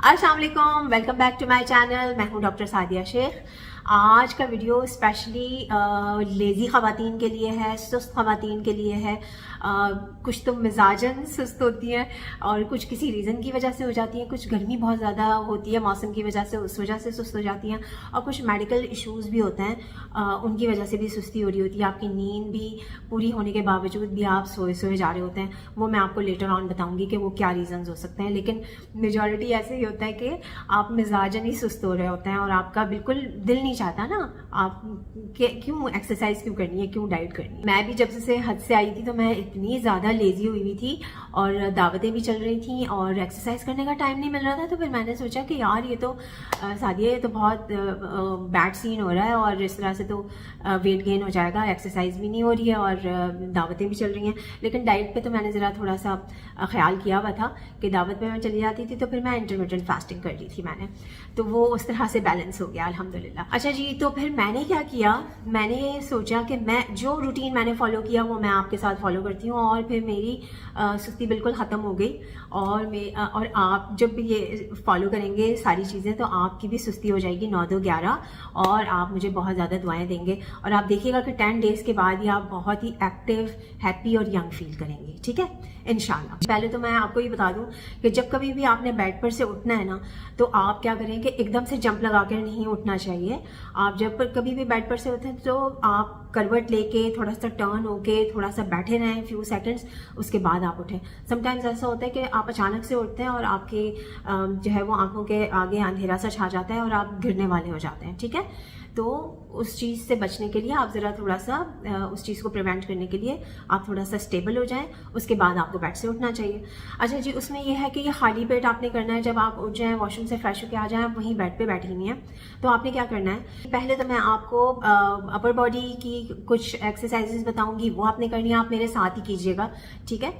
अस्सलाम वालेकुम, welcome back to my channel. मैं हूं डॉक्टर सादिया शेख। आज का वीडियो स्पेशली लेज़ी ख़वातीन के लिए है, सुस्त ख़वातीन के लिए है। कुछ तो मिजाजन सुस्त होती हैं और कुछ किसी रीज़न की वजह से हो जाती हैं। कुछ गर्मी बहुत ज़्यादा होती है मौसम की वजह से, उस वजह से सुस्त हो जाती हैं। और कुछ मेडिकल इश्यूज़ भी होते हैं, उनकी वजह से भी सुस्ती हो रही होती है। आपकी नींद भी पूरी होने के बावजूद भी आप सोए सोए जा रहे होते हैं। वो मैं आपको लेटर ऑन बताऊँगी कि वो क्या रीज़न्स हो सकते हैं। लेकिन मेजॉरिटी ऐसे ही होता है कि आप मिजाजन ही सुस्त हो रहे होते हैं और आपका बिल्कुल दिल नहीं चाहता ना, आप क्यों एक्सरसाइज क्यों करनी है, क्यों डाइट करनी है। मैं भी जब से हद से आई थी तो मैं इतनी ज़्यादा लेजी हुई हुई थी और दावतें भी चल रही थी और एक्सरसाइज करने का टाइम नहीं मिल रहा था। तो फिर मैंने सोचा कि यार ये तो सादिया, ये तो बहुत बैड सीन हो रहा है और इस तरह से तो वेट गेन हो जाएगा, एक्सरसाइज भी नहीं हो रही है और दावतें भी चल रही हैं। लेकिन डाइट पे तो मैंने ज़रा थोड़ा सा ख्याल किया हुआ था कि दावत पे मैं चली जाती थी तो फिर मैं इंटरमिटेंट फास्टिंग कर ली थी मैंने, तो वो उस तरह से बैलेंस हो गया अल्हम्दुलिल्लाह। अच्छा जी, तो फिर मैंने क्या किया, मैंने सोचा कि मैं जो रूटीन मैंने फॉलो किया वो मैं आपके साथ फॉलो करती हूँ और फिर मेरी सुस्ती बिल्कुल ख़त्म हो गई। और आप जब ये फॉलो करेंगे सारी चीज़ें तो आपकी भी सुस्ती हो जाएगी 9-2-11 और आप मुझे बहुत ज़्यादा दुआएं देंगे और आप देखिएगा कि 10 डेज़ के बाद ही आप बहुत ही एक्टिव, हैप्पी और यंग फील करेंगे। ठीक है, इंशाल्लाह। पहले तो मैं आपको ये बता दूं कि जब कभी भी आपने बेड पर से उठना है ना, तो आप क्या करें कि एकदम से जंप लगा कर नहीं उठना चाहिए। आप जब कभी भी बेड पर से उठें तो आप करवट लेके थोड़ा सा टर्न होके थोड़ा सा बैठे रहें फ्यू सेकंड्स, उसके बाद आप उठें। समटाइम्स ऐसा होता है कि आप अचानक से उठते हैं और आपके जो है वो आंखों के आगे अंधेरा सा छा जाता है और आप गिरने वाले हो जाते हैं। ठीक है, तो उस चीज़ से बचने के लिए आप ज़रा थोड़ा सा उस चीज़ को प्रिवेंट करने के लिए आप थोड़ा सा स्टेबल हो जाएं, उसके बाद आपको बेड से उठना चाहिए। अच्छा जी, उसमें यह है कि ये खाली पेट आपने करना है। जब आप उठ जाएं, वॉशरूम से फ्रेश होकर आ जाएं, आप वहीं बेड पे बैठी हुई हैं, तो आपने क्या करना है, पहले तो मैं आपको अपर बॉडी की कुछ एक्सरसाइजेज बताऊंगी, वो आपने करनी है, आप मेरे साथ ही कीजिएगा। ठीक है,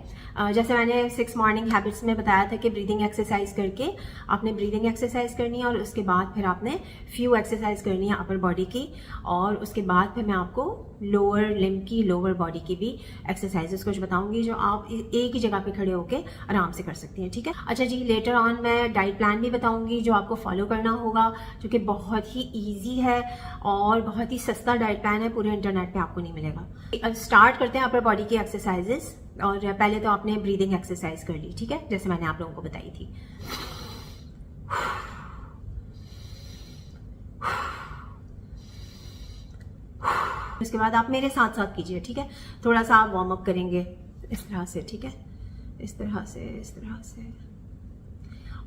जैसे मैंने 6 मॉर्निंग हैबिट्स में बताया था कि ब्रीदिंग एक्सरसाइज करके आपने ब्रीदिंग एक्सरसाइज करनी है और उसके बाद फिर आपने फ्यू एक्सरसाइज करनी है अपर बॉडी की और उसके बाद फिर मैं आपको लोअर लिम्ब की, लोअर बॉडी की भी एक्सरसाइजेस कुछ बताऊंगी जो आप एक ही जगह पे खड़े होके आराम से कर सकती हैं। ठीक है, अच्छा जी, लेटर ऑन मैं डाइट प्लान भी बताऊंगी जो आपको फॉलो करना होगा, जो कि बहुत ही ईजी है और बहुत ही सस्ता डाइट प्लान है, पूरे इंटरनेट पे आपको नहीं मिलेगा। स्टार्ट करते हैं अपर बॉडी की एक्सरसाइजेस और पहले तो आपने ब्रीदिंग एक्सरसाइज कर ली। ठीक है, जैसे मैंने आप लोगों को बताई थी। इसके बाद आप मेरे साथ साथ कीजिए। ठीक है, थोड़ा सा आप वार्म अप करेंगे इस तरह से। ठीक है, इस तरह से, इस तरह से,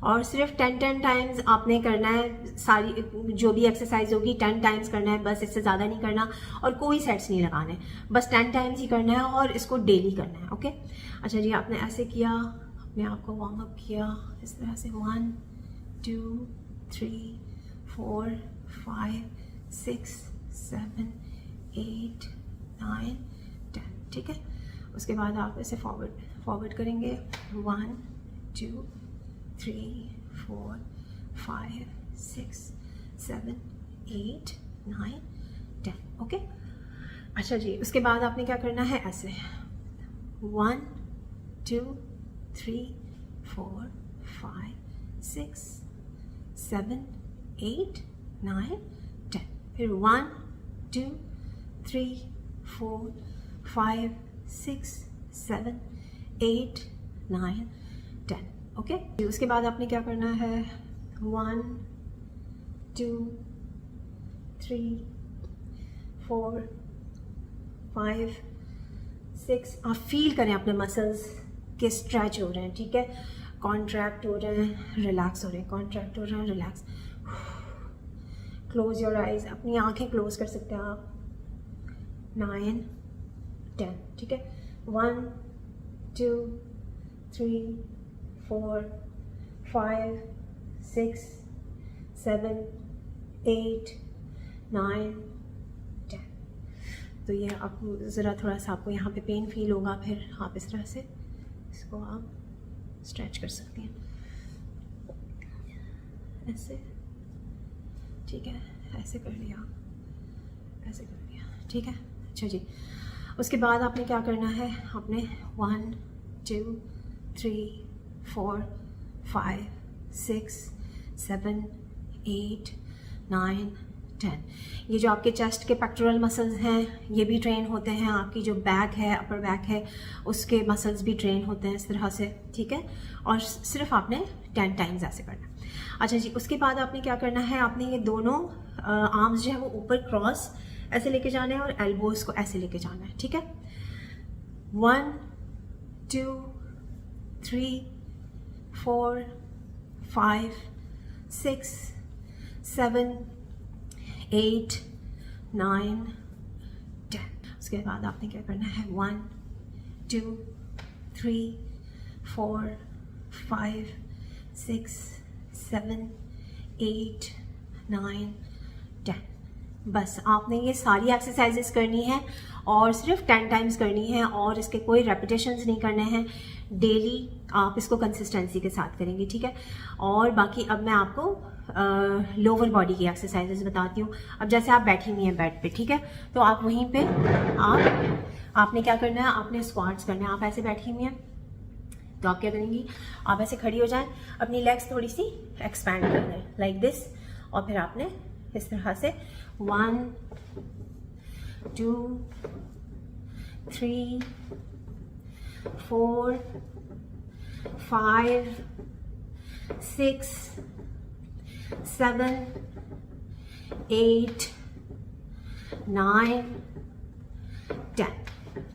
और सिर्फ 10 टाइम्स आपने करना है। सारी जो भी एक्सरसाइज होगी 10 टाइम्स करना है बस, इससे ज़्यादा नहीं करना और कोई सेट्स नहीं लगाने, बस 10 टाइम्स ही करना है और इसको डेली करना है। ओके, अच्छा जी, आपने ऐसे किया, अपने आप को वार्म अप किया इस तरह से, 1 2 3 4 5 6 7 8 9 10। ठीक है, उसके बाद आप ऐसे फॉरवर्ड करेंगे, 1 2 3 4 5 6 7 8 9 10। ओके, अच्छा जी, उसके बाद आपने क्या करना है, ऐसे 1 2 3 4 5 6 7 8 9 10। फिर 1 2 3 4 5 6 7 8 9 10। ओके, उसके बाद आपने क्या करना है, 1 2 3 4 5 6। आप फील करें अपने मसल्स के स्ट्रेच हो रहे हैं। ठीक है, कॉन्ट्रैक्ट हो रहे हैं, रिलैक्स हो रहे हैं, कॉन्ट्रैक्ट हो रहे हैं, रिलैक्स। क्लोज योर आइज, अपनी आंखें क्लोज कर सकते हैं आप। 9 10। ठीक है, 1 2 3 4 5 6 7 8 9 10। तो ये आप ज़रा थोड़ा सा आपको यहाँ पे पेन फील होगा, फिर आप इस तरह से इसको आप स्ट्रेच कर सकती हैं ऐसे। ठीक है, ऐसे कर लिया, ऐसे कर लिया। ठीक है, अच्छा जी, उसके बाद आपने क्या करना है, आपने 1 2 3 4 5 6 7, 8, 9, 10। ये जो आपके चेस्ट के पेक्टोरल मसल्स हैं ये भी ट्रेन होते हैं, आपकी जो बैक है, अपर बैक है, उसके मसल्स भी ट्रेन होते हैं इस तरह से, ठीक है। और सिर्फ आपने 10 टाइम्स ऐसे करना है। अच्छा जी, उसके बाद आपने क्या करना है, आपने ये दोनों आर्म्स जो है वो ऊपर क्रॉस ऐसे लेके जाना है और एल्बोज को ऐसे लेके जाना है, ठीक है। 1, 2, 3, 4, 5, 6, 7, 8, 9, 10। उसके बाद आपने क्या करना है, 1, 2, 3, 4, 5, 6, 7, 8, 9, 10। बस आपने ये सारी एक्सरसाइजेस करनी है और सिर्फ 10 टाइम्स करनी है और इसके कोई रेपिटेशंस नहीं करने हैं। डेली आप इसको कंसिस्टेंसी के साथ करेंगे, ठीक है। और बाकी अब मैं आपको लोअर बॉडी की एक्सरसाइजेस बताती हूँ। अब जैसे आप बैठी हुई हैं बेड पे, ठीक है, तो आप वहीं पे आपने क्या करना है, आपने स्क्वाट्स करना है। आप ऐसे बैठी हुई हैं तो आप क्या करेंगी, आप ऐसे खड़ी हो जाएं, अपनी लेग्स थोड़ी सी एक्सपैंड कर दें लाइक दिस, और फिर आपने इस तरह से 1, 2, 3, 4, 5, 6, 7, 8, 9, 10,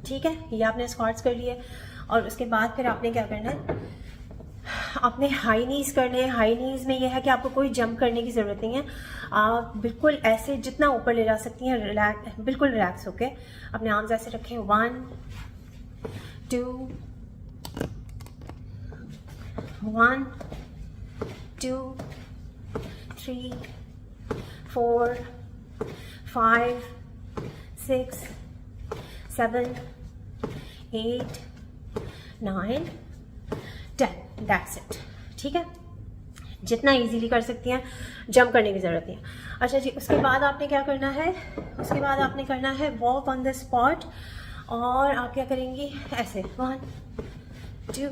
ठीक है। ये आपने स्क्वाट्स कर लिए और उसके बाद फिर आपने क्या करना है, आपने हाई नीज करने हैं। हाई नीज में यह है कि आपको कोई जंप करने की ज़रूरत नहीं है, आप बिल्कुल ऐसे जितना ऊपर ले जा सकती हैं, रिलैक्स, बिल्कुल रिलैक्स होके अपने आर्म्स ऐसे रखें। 1, 2, 1, 2, 3, 4, 5, 6, 7, 8, 9, 10। दैट्स इट, ठीक है। जितना इजीली कर सकती हैं, जंप करने की ज़रूरत नहीं है। अच्छा जी, उसके बाद आपने क्या करना है, उसके बाद आपने करना है वॉक ऑन द स्पॉट। और आप क्या करेंगी, ऐसे 1, 2,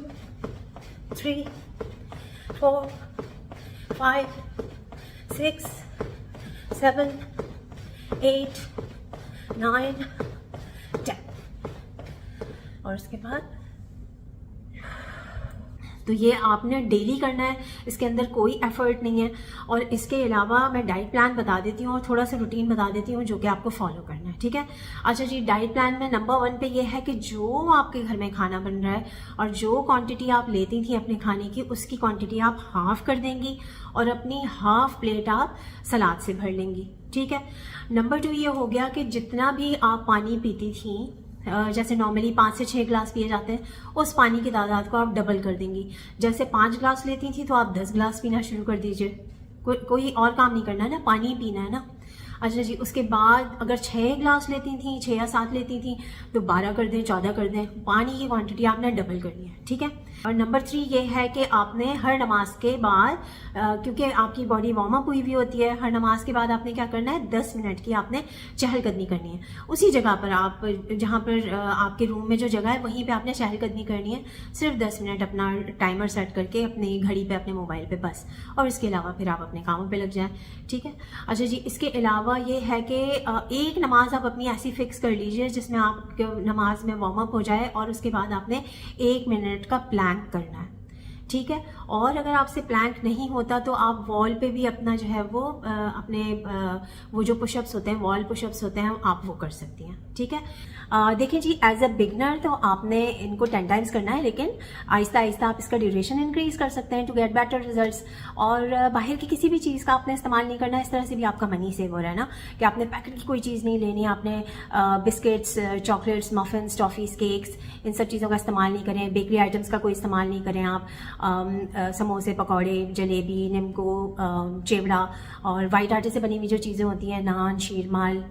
3, 4, 5, 6, 7, 8, 9, 10। और उसके बाद तो ये आपने डेली करना है, इसके अंदर कोई एफर्ट नहीं है। और इसके अलावा मैं डाइट प्लान बता देती हूँ और थोड़ा सा रूटीन बता देती हूँ जो कि आपको फॉलो करना है, ठीक है। अच्छा जी, डाइट प्लान में नंबर 1 पे ये है कि जो आपके घर में खाना बन रहा है और जो क्वांटिटी आप लेती थी अपने खाने की, उसकी क्वांटिटी आप हाफ कर देंगी और अपनी हाफ प्लेट आप सलाद से भर लेंगी, ठीक है। नंबर 2 ये हो गया कि जितना भी आप पानी पीती थी, जैसे नॉर्मली 5 से 6 ग्लास पिए जाते हैं, उस पानी की तादाद को आप डबल कर देंगी। जैसे 5 ग्लास लेती थी तो आप 10 ग्लास पीना शुरू कर दीजिए। कोई और काम नहीं करना है ना, पानी ही पीना है ना। अच्छा जी, उसके बाद अगर 6 ग्लास लेती थी, 6 या 7 लेती थी, तो 12 कर दें, 14 कर दें। पानी की क्वांटिटी आपने डबल करनी है, ठीक है। और नंबर 3 ये है कि आपने हर नमाज के बाद, क्योंकि आपकी बॉडी वार्म अप हुई हुई होती है, हर नमाज के बाद आपने क्या करना है, 10 मिनट की आपने चहलकदमी करनी है। उसी जगह पर आप, जहाँ पर आपके रूम में जो जगह है वहीं पे आपने चहलकदमी करनी है, सिर्फ 10 मिनट अपना टाइमर सेट करके अपनी घड़ी पे, अपने मोबाइल पे, बस। और इसके अलावा फिर आप अपने कामों पे लग जाएं, ठीक है। अच्छा जी, इसके अलावा ये है कि एक नमाज आप अपनी ऐसी फिक्स कर लीजिए जिसमें आप नमाज में वार्म अप हो जाए और उसके बाद आपने 1 मिनट का प्लैंक करना है, ठीक है। और अगर आपसे प्लैंक नहीं होता तो आप वॉल पे भी अपना जो है वो वो जो पुशअप्स होते हैं, वॉल पुशअप्स होते हैं, आप वो कर सकती हैं, ठीक है। देखिए जी, एज अ बिगनर तो आपने इनको 10 टाइम्स करना है, लेकिन आहिस्ता आहिस्ता आप इसका ड्यूरेशन इंक्रीज कर सकते हैं टू गेट बेटर रिजल्ट्स। और बाहर की किसी भी चीज़ का आपने इस्तेमाल नहीं करना है। इस तरह से भी आपका मनी सेव हो रहा है ना, कि आपने पैकेट की कोई चीज़ नहीं लेनी, आपने biscuits, chocolates, muffins, toffees, cakes, इन सब चीज़ों का इस्तेमाल नहीं करें। बेकरी आइटम्स का कोई इस्तेमाल नहीं करें आप। समोसे, पकौड़े, जलेबी, निम्को, चिवड़ा और वाइट आटे से बनी हुई जो चीज़ें होती हैं, नान, शीरमाल,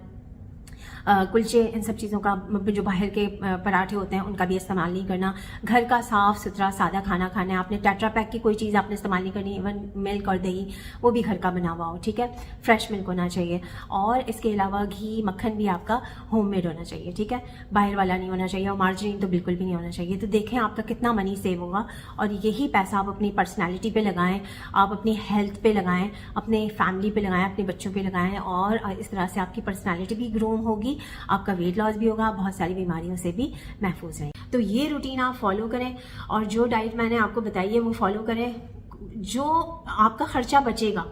कुलचे, इन सब चीज़ों का, जो बाहर के पराठे होते हैं उनका भी इस्तेमाल नहीं करना। घर का साफ़ सुथरा सादा खाना खाना है आपने। टेट्रा पैक की कोई चीज़ आपने इस्तेमाल नहीं करनी। इवन मिल्क और दही वो भी घर का बना हुआ हो, ठीक है, फ्रेश मिल्क होना चाहिए। और इसके अलावा घी मक्खन भी आपका होममेड होना चाहिए, ठीक है, बाहर वाला नहीं होना चाहिए। और मार्जरीन तो बिल्कुल भी नहीं होना चाहिए। तो देखें आपका कितना मनी सेव होगा, और यही पैसा आप अपनी पर्सनैलिटी पे लगाएं, आप अपनी हेल्थ पे लगाएं, अपने फैमिली पे लगाएं, अपने बच्चों पे लगाएं, और इस तरह से आपकी पर्सनैलिटी भी ग्रूम होगी, आपका वेट लॉस भी होगा, बहुत सारी बीमारियों से भी महफूज रहें। तो ये रूटीन आप फॉलो करें, और जो डाइट मैंने आपको बताई है वो फॉलो करें। जो आपका खर्चा बचेगा,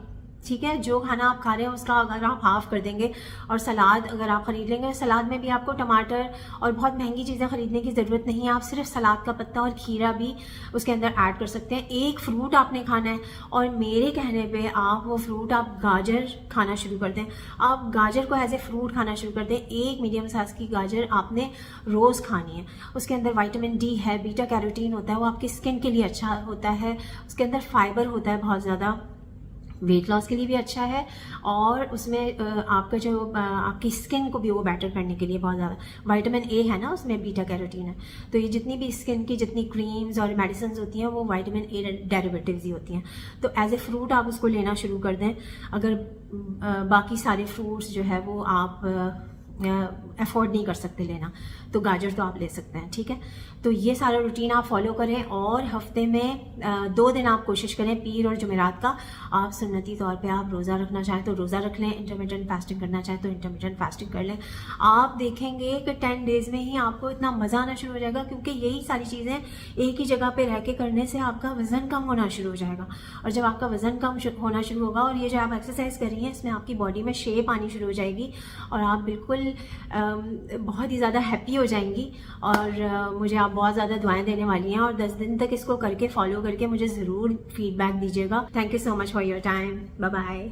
ठीक है, जो खाना आप खा रहे हैं उसका अगर आप हाफ कर देंगे, और सलाद अगर आप खरीद लेंगे, सलाद में भी आपको टमाटर और बहुत महंगी चीज़ें खरीदने की ज़रूरत नहीं है। आप सिर्फ सलाद का पत्ता और खीरा भी उसके अंदर ऐड कर सकते हैं। एक फ्रूट आपने खाना है, और मेरे कहने पे आप वो फ्रूट, आप गाजर खाना शुरू कर दें। आप गाजर को एज ए फ्रूट खाना शुरू कर दें। एक मीडियम साइज़ की गाजर आपने रोज़ खानी है। उसके अंदर विटामिन डी है, बीटा कैरोटीन होता है, वो आपकी स्किन के लिए अच्छा होता है। उसके अंदर फाइबर होता है बहुत ज़्यादा, वेट लॉस के लिए भी अच्छा है, और उसमें आपका जो आपकी स्किन को भी वो बेटर करने के लिए बहुत ज़्यादा विटामिन ए है ना, उसमें बीटा कैरोटीन है। तो ये जितनी भी स्किन की जितनी क्रीम्स और मेडिसिन होती हैं वो विटामिन ए डेरिवेटिव्स ही होती हैं। तो एज ए फ्रूट आप उसको लेना शुरू कर दें। अगर बाकी सारे फ्रूट्स जो है वो आप अफोर्ड नहीं कर सकते लेना, तो गाजर तो आप ले सकते हैं, ठीक है। तो ये सारा रूटीन आप फॉलो करें, और हफ्ते में 2 दिन आप कोशिश करें, पीर और जुमेरात का आप सुन्नती तौर पे आप रोज़ा रखना चाहें तो रोज़ा रख लें, इंटरमिटेंट फास्टिंग करना चाहें तो इंटरमिटेंट फास्टिंग कर लें। आप देखेंगे कि 10 डेज़ में ही आपको इतना मज़ा आना शुरू हो जाएगा, क्योंकि यही सारी चीज़ें एक ही जगह पे रह के करने से आपका वज़न कम होना शुरू हो जाएगा। और जब आपका वज़न कम होना शुरू होगा, और ये जो आप एक्सरसाइज कर रही हैं इसमें आपकी बॉडी में शेप आनी शुरू हो जाएगी, और आप बिल्कुल बहुत ही ज़्यादा हैप्पी हो जाएंगी। और मुझे आप बहुत ज़्यादा दुआएं देने वाली हैं, और 10 दिन तक इसको करके फॉलो करके मुझे ज़रूर फीडबैक दीजिएगा। Thank you so much for your time. Bye bye.